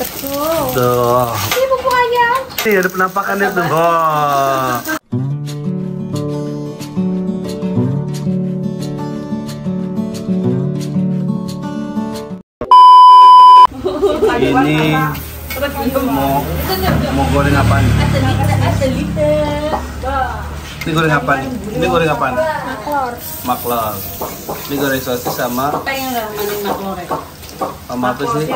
Betul. Tuh. Ini bubuk ayam. Nih ada penampakannya tuh. Oh. Ini mau goreng apa nih? Ini goreng apa nih? Ini goreng apa nih? Maklor. Ini goreng sosis sama apa sih?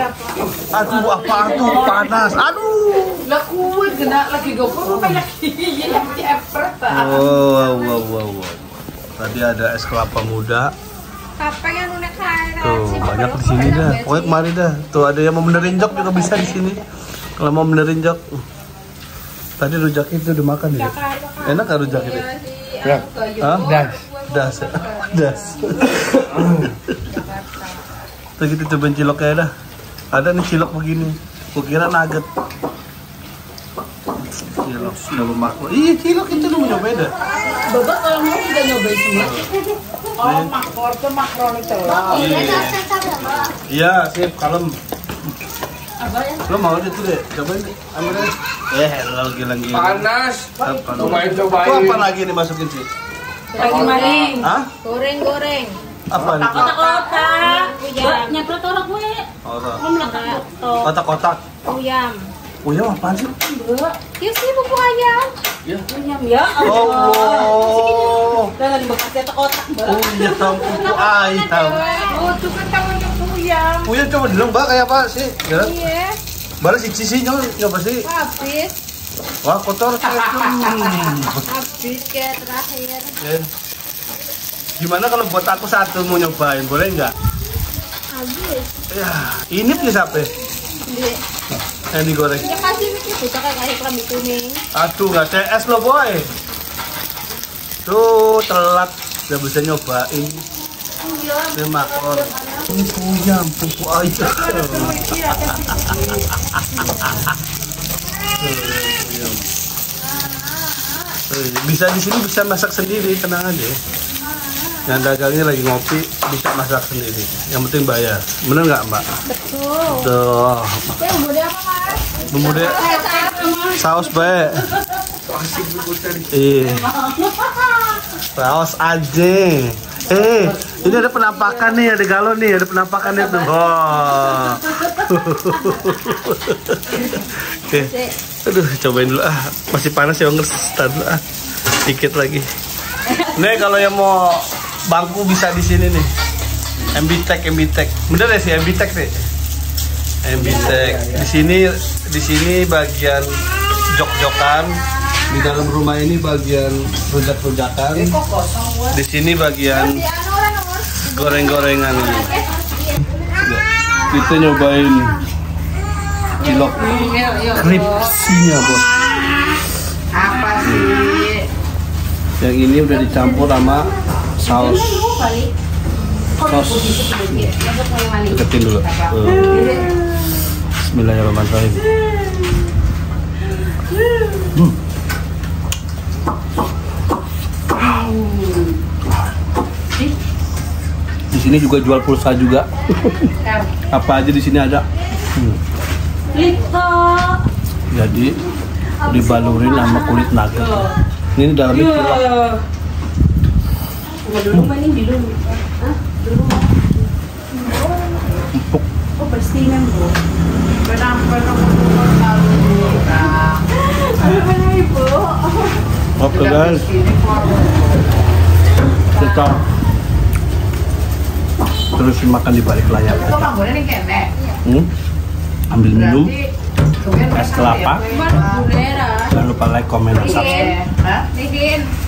Aduh, apa tuh panas? Aduh. Lah kuwi kena lagi gopro kok lagi epret. Wow. Tadi ada es kelapa muda. Apa yang udah kaya? Tuh, banyak di sini dah. Pokoknya kemarin dah. Tuh ada yang mau benerin jok juga bisa di sini. Kalau mau benerin jok. Tadi rujak itu udah makan ya? Enak kan rujak itu? Ya. Hah? Das. Tuh kita cobain ciloknya dah. Ada nih cilok begini. Kukira nugget. Cilok, coba makro. Iya cilok itu lu nyobain dah. Bapak kalau mau juga nyobain semua. Oh, makor tuh makroni telur. Iya, sip, kalem. Apa ya? Lo mau itu deh, cobain deh. Ambil deh. Lagi. Panas. Cobain. Itu apa lagi nih masukin sih? Lagi maling. Hah? Goreng. Apa nih? Kotak-kotak. Nyeprot orang gue. Kotak-kotak. Uyam. Uyam apaan sih? Yuk sih bubuk ayam. Uyam ya. Oh. Jangan dibekasnya kotak, Mbak. Uyam, pupu ayam. Oh, itu kan tahunya uyam. Uyam coba dulu Mbak kayak apa sih? Ya. Iya. Baru sih nyoba sih. Habis. Wah kotor. Habis kayak terakhir. Ya. Gimana kalau buat aku satu mau nyobain, boleh nggak? Habis. Ya, ini punya siapa? Yang digoreng. Ya kasih mikir bisa kayak kelambi kuning. Aduh, nggak CS lo boy. Tuh telat, nggak bisa nyobain. Ini makor. Ini uyam, pupu ayam. Bisa di sini bisa masak sendiri, tenang aja. Yang dagangnya lagi ngopi bisa masak sendiri. Yang penting bayar. Bener nggak Mbak? Betul. Tuh. Bumbunya apa Mas? Bumbunya saus baik. Iya. Saus aja. Ini ada penampakan nih, ada galon nih, ada penampakannya tuh. Oh. Oke. Aduh, cobain dulu ah. Masih panas ya, ngerestan dulu ah. Dikit lagi. Nih kalau yang mau bangku bisa di sini nih. MB Tech. Bener ya sih MB Tech nih. MB Tech. Di sini bagian jok-jokan. Di dalam rumah ini bagian rujak-rujakan. Di sini bagian goreng-gorengan ini. Kita nyobain cilok kripsinya bos. Apa sih? Yang ini udah dicampur sama saus. Deketin dulu. Bismillahirrahmanirrahim. Di sini juga jual pulsa juga. Apa aja di sini ada. Jadi dibalurin sama kulit nugget. Ini dalamnya cilok. Dulu mainin dulu. Empuk. Oh, bersihin, Bu. Kenapa Ibu? Oke guys. Kita terus makan di balik layar. Ambil minum. Es kelapa. Jangan lupa like, comment, dan subscribe.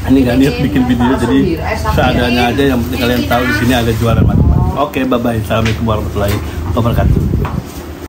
Ini gak niat bikin video, jadi seadanya aja. Yang penting kalian tahu di sini ada jualan macam-macam. Oke, bye bye. Assalamualaikum warahmatullahi wabarakatuh.